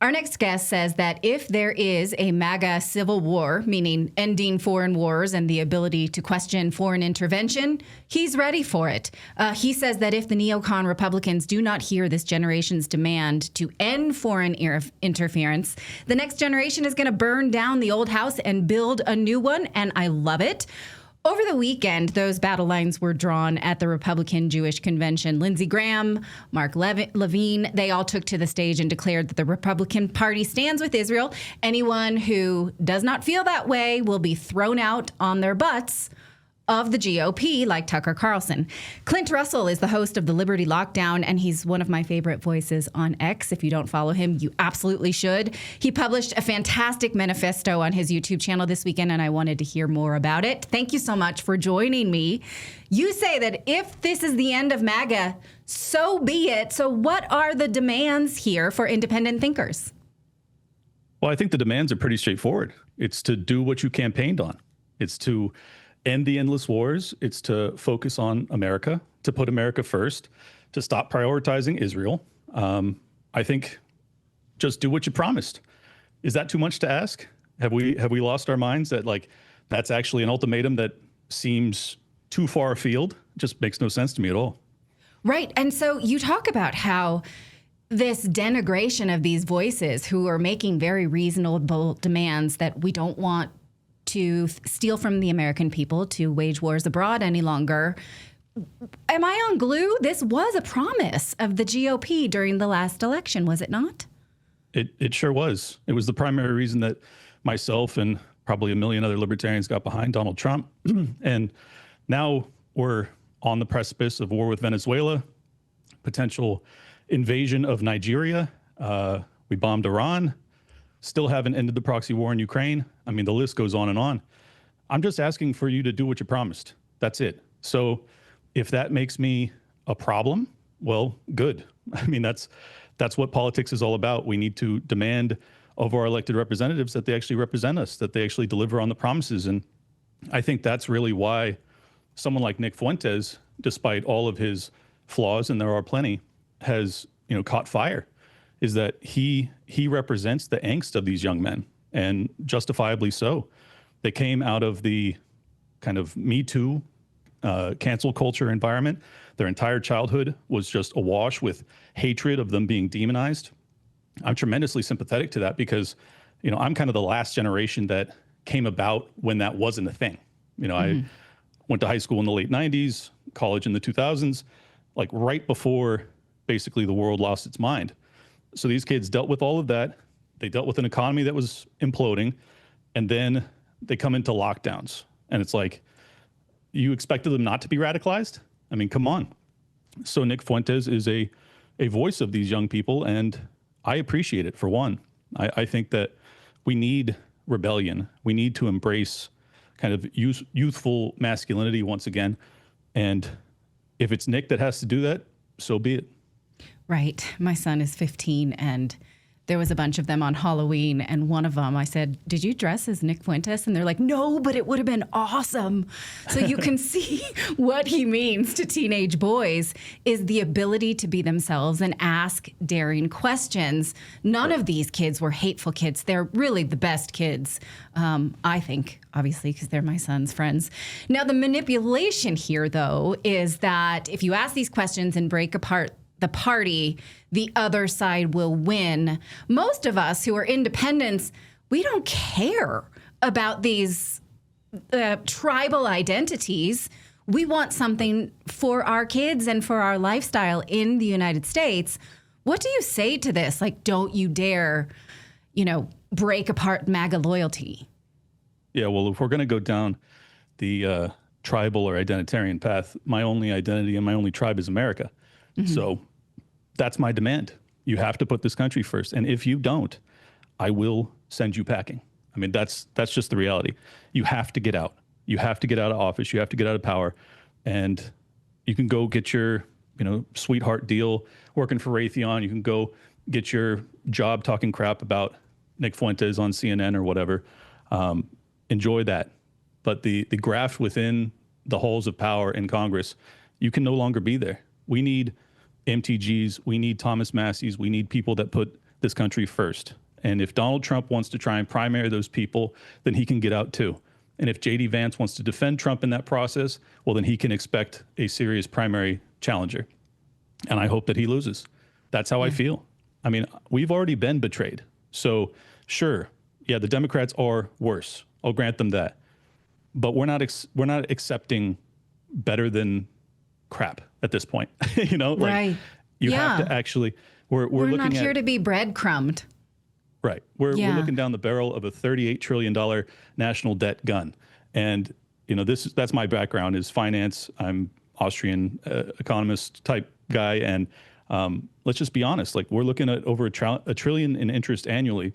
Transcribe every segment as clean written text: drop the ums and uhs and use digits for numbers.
Our next guest says that if there is a MAGA Civil War, meaning ending foreign wars and the ability to question foreign intervention, he's ready for it. He says that if the neocon Republicans do not hear this generation's demand to end foreign interference, the next generation is going to burn down the old house and build a new one, and I love it. Over the weekend, those battle lines were drawn at the Republican Jewish Convention. Lindsay Graham, Mark Levin, they all took to the stage and declared that the Republican Party stands with Israel. Anyone who does not feel that way will be thrown out on their butts of the GOP, like Tucker Carlson. Clint Russell is the host of the Liberty Lockdown, and he's one of my favorite voices on X. If you don't follow him, you absolutely should. He published a fantastic manifesto on his YouTube channel this weekend, and I wanted to hear more about it. Thank you so much for joining me. You say that if this is the end of MAGA, so be it. So what are the demands here for independent thinkers? Well, I think the demands are pretty straightforward. It's to do what you campaigned on. It's to end the endless wars. It's to focus on America, to put America first, to stop prioritizing Israel. I think just do what you promised. Is that too much to ask? Have we lost our minds that that's actually an ultimatum that seems too far afield? Just makes no sense to me at all. Right. And so you talk about how this denigration of these voices who are making very reasonable demands that we don't want to steal from the American people to wage wars abroad any longer. Am I on glue? This was a promise of the GOP during the last election, was it not? It sure was. It was the primary reason that myself and probably a million other libertarians got behind Donald Trump. And now we're on the precipice of war with Venezuela, potential invasion of Nigeria. We bombed Iran. Still haven't ended the proxy war in Ukraine. I mean, the list goes on and on. I'm just asking for you to do what you promised. That's it. So if that makes me a problem, well, good. I mean, that's what politics is all about. We need to demand of our elected representatives that they actually represent us, that they actually deliver on the promises. And I think that's really why someone like Nick Fuentes, despite all of his flaws, and there are plenty, has, caught fire. Is that he represents the angst of these young men, and justifiably so. They came out of the kind of Me Too, cancel culture environment. Their entire childhood was just awash with hatred of them being demonized. I'm tremendously sympathetic to that because, I'm kind of the last generation that came about when that wasn't a thing. I went to high school in the late 90s, college in the 2000s, like right before basically the world lost its mind. So these kids dealt with all of that. They dealt with an economy that was imploding, and then they come into lockdowns. And it's like, you expected them not to be radicalized? I mean, come on. So Nick Fuentes is a voice of these young people, and I appreciate it, for one. I think that we need rebellion. We need to embrace kind of youthful masculinity once again. And if it's Nick that has to do that, so be it. Right. My son is 15, and there was a bunch of them on Halloween, and one of them, I said, did you dress as Nick Fuentes? And they're like, no, but it would have been awesome. So you can see what he means to teenage boys is the ability to be themselves and ask daring questions. None of these kids were hateful kids. They're really the best kids, I think, obviously, because they're my son's friends. Now, the manipulation here, though, is that if you ask these questions and break apart the party, the other side will win. Most of us who are independents, we don't care about these tribal identities. We want something for our kids and for our lifestyle in the United States. What do you say to this? Like, don't you dare, break apart MAGA loyalty. Yeah, well, if we're going to go down the tribal or identitarian path, my only identity and my only tribe is America. So that's my demand. You have to put this country first. And if you don't, I will send you packing. I mean, that's just the reality. You have to get out. You have to get out of office. You have to get out of power. And you can go get your, sweetheart deal working for Raytheon. You can go get your job talking crap about Nick Fuentes on CNN or whatever. Enjoy that. But the graft within the halls of power in Congress, you can no longer be there. We need MTGs, we need Thomas Masseys, we need people that put this country first. And if Donald Trump wants to try and primary those people, then he can get out too. And if J.D. Vance wants to defend Trump in that process, well, then he can expect a serious primary challenger. And I hope that he loses. That's how I feel. I mean, we've already been betrayed. So sure, yeah, the Democrats are worse. I'll grant them that. But we're not accepting better than crap at this point. You know, like right. You have to actually, we're looking not here at, to be breadcrumbed. Right. We're looking down the barrel of a $38 trillion national debt gun. And, you know, that's my background is finance. I'm Austrian economist type guy. And let's just be honest, like we're looking at over a trillion in interest annually.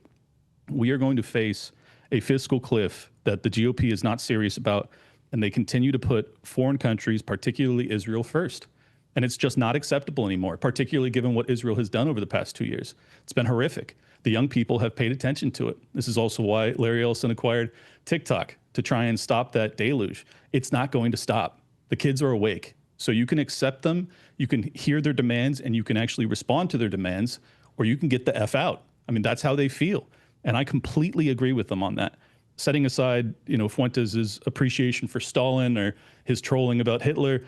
We are going to face a fiscal cliff that the GOP is not serious about. And they continue to put foreign countries, particularly Israel, first. And it's just not acceptable anymore, particularly given what Israel has done over the past 2 years. It's been horrific. The young people have paid attention to it. This is also why Larry Ellison acquired TikTok, to try and stop that deluge. It's not going to stop. The kids are awake. So you can accept them, you can hear their demands, and you can actually respond to their demands, or you can get the F out. I mean, that's how they feel. And I completely agree with them on that. Setting aside, you know, Fuentes' appreciation for Stalin or his trolling about Hitler,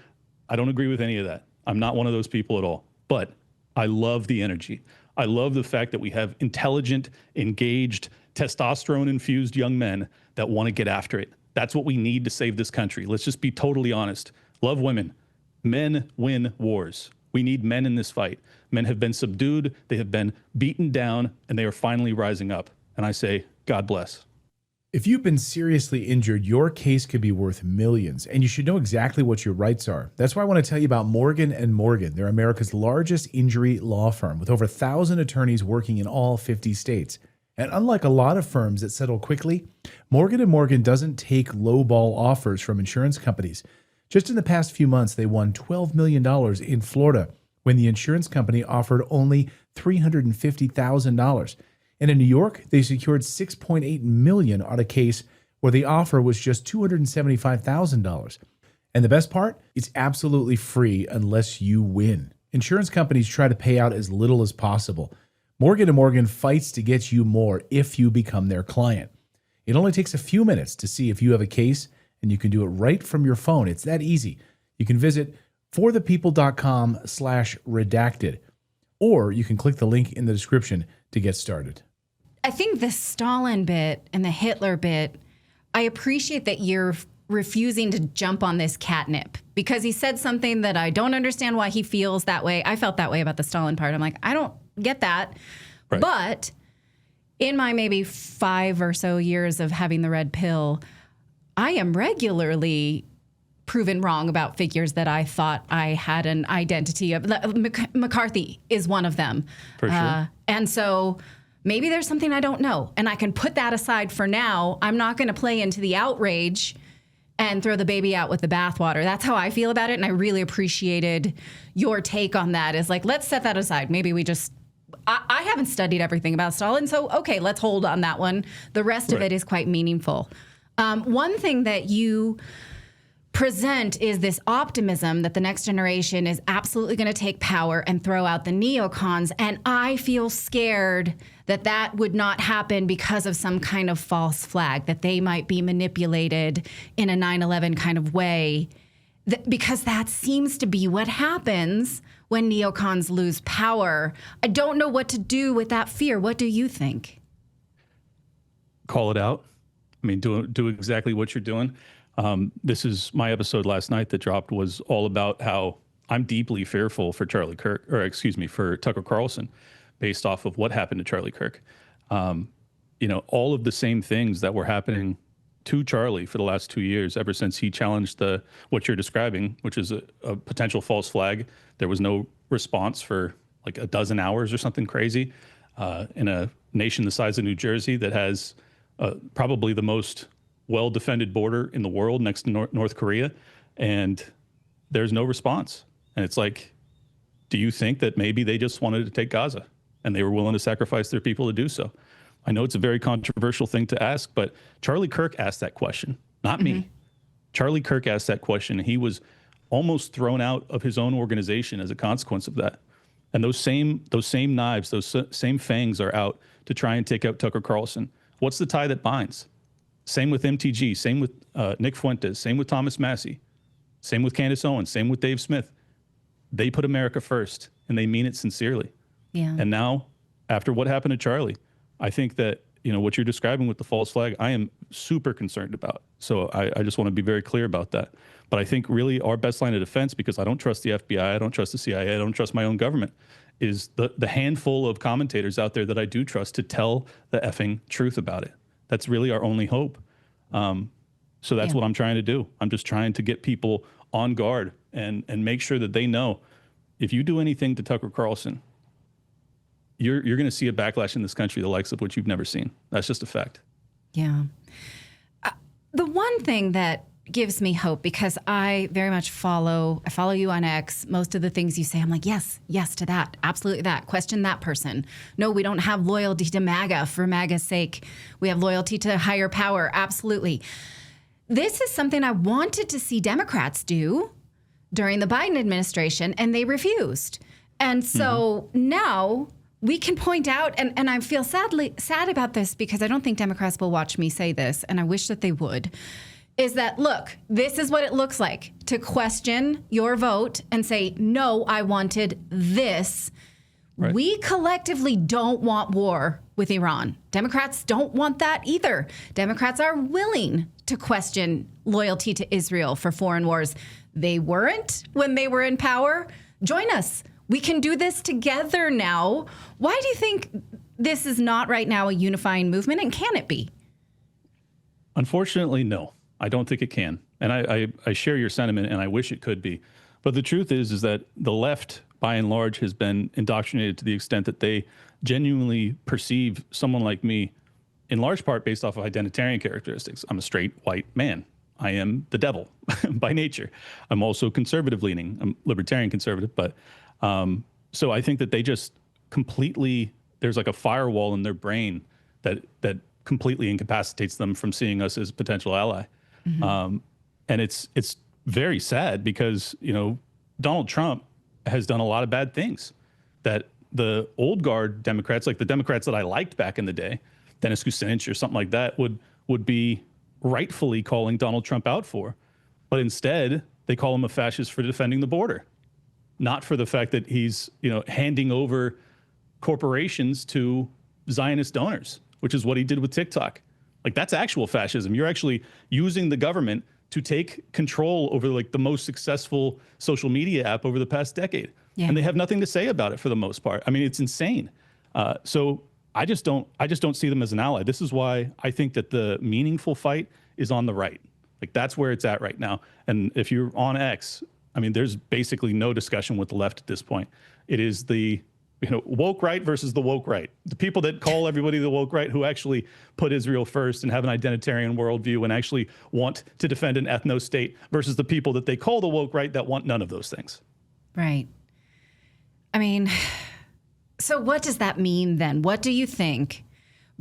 I don't agree with any of that. I'm not one of those people at all. But I love the energy. I love the fact that we have intelligent, engaged, testosterone-infused young men that want to get after it. That's what we need to save this country. Let's just be totally honest. Love women. Men win wars. We need men in this fight. Men have been subdued, they have been beaten down, and they are finally rising up. And I say, God bless. If you've been seriously injured, your case could be worth millions, and you should know exactly what your rights are. That's why I want to tell you about Morgan & Morgan. They're America's largest injury law firm with over 1,000 attorneys working in all 50 states. And unlike a lot of firms that settle quickly, Morgan & Morgan doesn't take lowball offers from insurance companies. Just in the past few months, they won $12 million in Florida when the insurance company offered only $350,000. And in New York, they secured $6.8 million on a case where the offer was just $275,000. And the best part? It's absolutely free unless you win. Insurance companies try to pay out as little as possible. Morgan & Morgan fights to get you more if you become their client. It only takes a few minutes to see if you have a case, and you can do it right from your phone. It's that easy. You can visit forthepeople.com/redacted, or you can click the link in the description to get started. I think the Stalin bit and the Hitler bit, I appreciate that you're refusing to jump on this catnip because he said something that I don't understand why he feels that way. I felt that way about the Stalin part. I'm like, I don't get that. Right. But in my maybe 5 or so years of having the red pill, I am regularly proven wrong about figures that I thought I had an identity of. McCarthy is one of them. For sure. And so maybe there's something I don't know, and I can put that aside for now. I'm not going to play into the outrage and throw the baby out with the bathwater. That's how I feel about it, and I really appreciated your take on that. Is like, let's set that aside. Maybe we just, I haven't studied everything about Stalin, so okay, let's hold on that one. The rest of it is quite meaningful. One thing that you present is this optimism that the next generation is absolutely going to take power and throw out the neocons. And I feel scared that that would not happen because of some kind of false flag, that they might be manipulated in a 9/11 kind of way, because that seems to be what happens when neocons lose power. I don't know what to do with that fear. What do you think? Call it out. I mean, do exactly what you're doing. This is my episode last night that dropped was all about how I'm deeply fearful for for Tucker Carlson, based off of what happened to Charlie Kirk. You know, all of the same things that were happening to Charlie for the last 2 years, ever since he challenged what you're describing, which is a potential false flag. There was no response for like a dozen hours or something crazy in a nation the size of New Jersey that has probably the most well-defended border in the world next to North Korea, and there's no response. And it's like, do you think that maybe they just wanted to take Gaza and they were willing to sacrifice their people to do so? I know it's a very controversial thing to ask, but Charlie Kirk asked that question, not me. Charlie Kirk asked that question, and he was almost thrown out of his own organization as a consequence of that. And those same knives, same fangs are out to try and take out Tucker Carlson. What's the tie that binds? Same with MTG, same with Nick Fuentes, same with Thomas Massey, same with Candace Owens, same with Dave Smith. They put America first, and they mean it sincerely. Yeah. And now, after what happened to Charlie, I think that, what you're describing with the false flag, I am super concerned about. So I just want to be very clear about that. But I think really our best line of defense, because I don't trust the FBI, I don't trust the CIA, I don't trust my own government, is the handful of commentators out there that I do trust to tell the effing truth about it. That's really our only hope. So that's what I'm trying to do. I'm just trying to get people on guard and make sure that they know if you do anything to Tucker Carlson, you're going to see a backlash in this country, the likes of which you've never seen. That's just a fact. Yeah. The one thing that gives me hope, because I very much follow you on X. Most of the things you say, I'm like, yes to that. Absolutely that. Question that person. No, we don't have loyalty to MAGA for MAGA's sake. We have loyalty to higher power. Absolutely. This is something I wanted to see Democrats do during the Biden administration, and they refused. And so now we can point out, and I feel sad about this because I don't think Democrats will watch me say this, and I wish that they would, is that, look, this is what it looks like to question your vote and say, no, I wanted this. Right. We collectively don't want war with Iran. Democrats don't want that either. Democrats are willing to question loyalty to Israel for foreign wars. They weren't when they were in power. Join us. We can do this together now. Why do you think this is not right now a unifying movement, and can it be? Unfortunately, no. I don't think it can. And I share your sentiment, and I wish it could be. But the truth is that the left, by and large, has been indoctrinated to the extent that they genuinely perceive someone like me, in large part based off of identitarian characteristics. I'm a straight white man. I am the devil by nature. I'm also conservative leaning. I'm libertarian conservative, but so I think that they just completely, there's like a firewall in their brain that completely incapacitates them from seeing us as a potential ally. And it's very sad because, Donald Trump has done a lot of bad things that the old guard Democrats, like the Democrats that I liked back in the day, Dennis Kucinich or something like that, would be rightfully calling Donald Trump out for. But instead, they call him a fascist for defending the border, not for the fact that he's, handing over corporations to Zionist donors, which is what he did with TikTok. Like, that's actual fascism. You're actually using the government to take control over like the most successful social media app over the past decade. Yeah. And they have nothing to say about it for the most part. I mean, it's insane. So I just don't see them as an ally. This is why I think that the meaningful fight is on the right. Like, that's where it's at right now. And if you're on X, I mean, there's basically no discussion with the left at this point. It is the woke right versus the woke right. The people that call everybody the woke right, who actually put Israel first and have an identitarian worldview and actually want to defend an ethno state, versus the people that they call the woke right that want none of those things. Right. I mean, so what does that mean then? What do you think,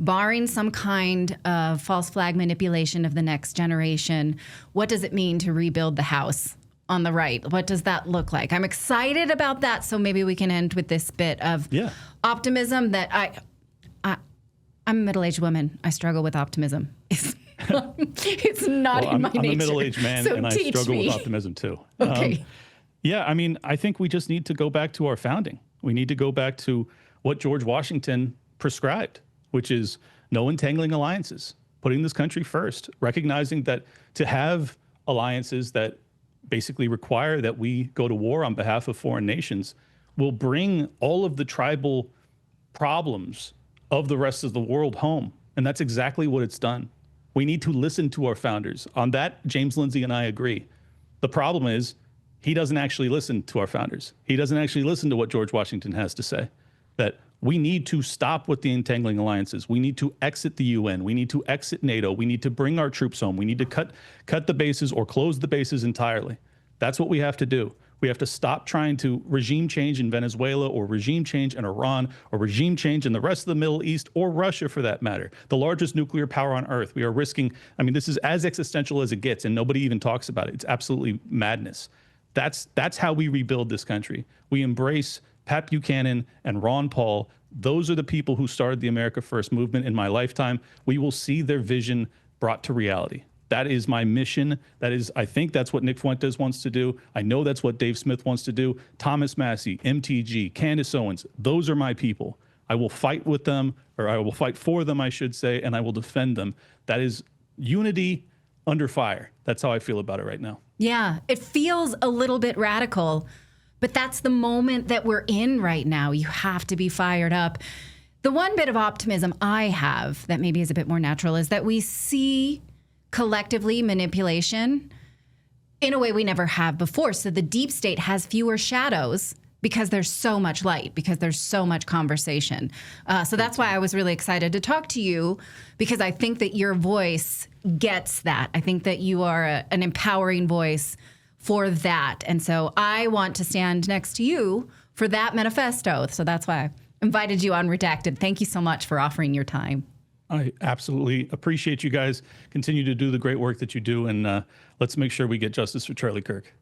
barring some kind of false flag manipulation of the next generation, what does it mean to rebuild the house on the right? What does that look like? I'm excited about that. So maybe we can end with this bit of optimism that I'm a middle-aged woman. I struggle with optimism. It's not in my nature. I'm a middle-aged man, so and I struggle with optimism too. Okay. I mean, I think we just need to go back to our founding. We need to go back to what George Washington prescribed, which is no entangling alliances, putting this country first, recognizing that to have alliances that basically require that we go to war on behalf of foreign nations will bring all of the tribal problems of the rest of the world home. And that's exactly what it's done. We need to listen to our founders. On that, James Lindsay and I agree. The problem is he doesn't actually listen to our founders. He doesn't actually listen to what George Washington has to say, that we need to stop with the entangling alliances. We need to exit the UN. We need to exit NATO. We need to bring our troops home. We need to cut the bases or close the bases entirely. That's what we have to do. We have to stop trying to regime change in Venezuela or regime change in Iran or regime change in the rest of the Middle East or Russia, for that matter, the largest nuclear power on earth. We are risking, I mean, this is as existential as it gets, and nobody even talks about it. It's absolutely madness. That's how we rebuild this country. We embrace Pat Buchanan and Ron Paul, those are the people who started the America First movement in my lifetime. We will see their vision brought to reality. That is my mission. I think that's what Nick Fuentes wants to do. I know that's what Dave Smith wants to do. Thomas Massey, MTG, Candace Owens, those are my people. I will fight with them, or I will fight for them, I should say, and I will defend them. That is unity under fire. That's how I feel about it right now. Yeah, it feels a little bit radical, but that's the moment that we're in right now. You have to be fired up. The one bit of optimism I have that maybe is a bit more natural is that we see collectively manipulation in a way we never have before. So the deep state has fewer shadows because there's so much light, because there's so much conversation. So that's why I was really excited to talk to you, because I think that your voice gets that. I think that you are an empowering voice for that. And so I want to stand next to you for that manifesto. So that's why I invited you on Redacted. Thank you so much for offering your time. I absolutely appreciate you guys. Continue to do the great work that you do, and let's make sure we get justice for Charlie Kirk.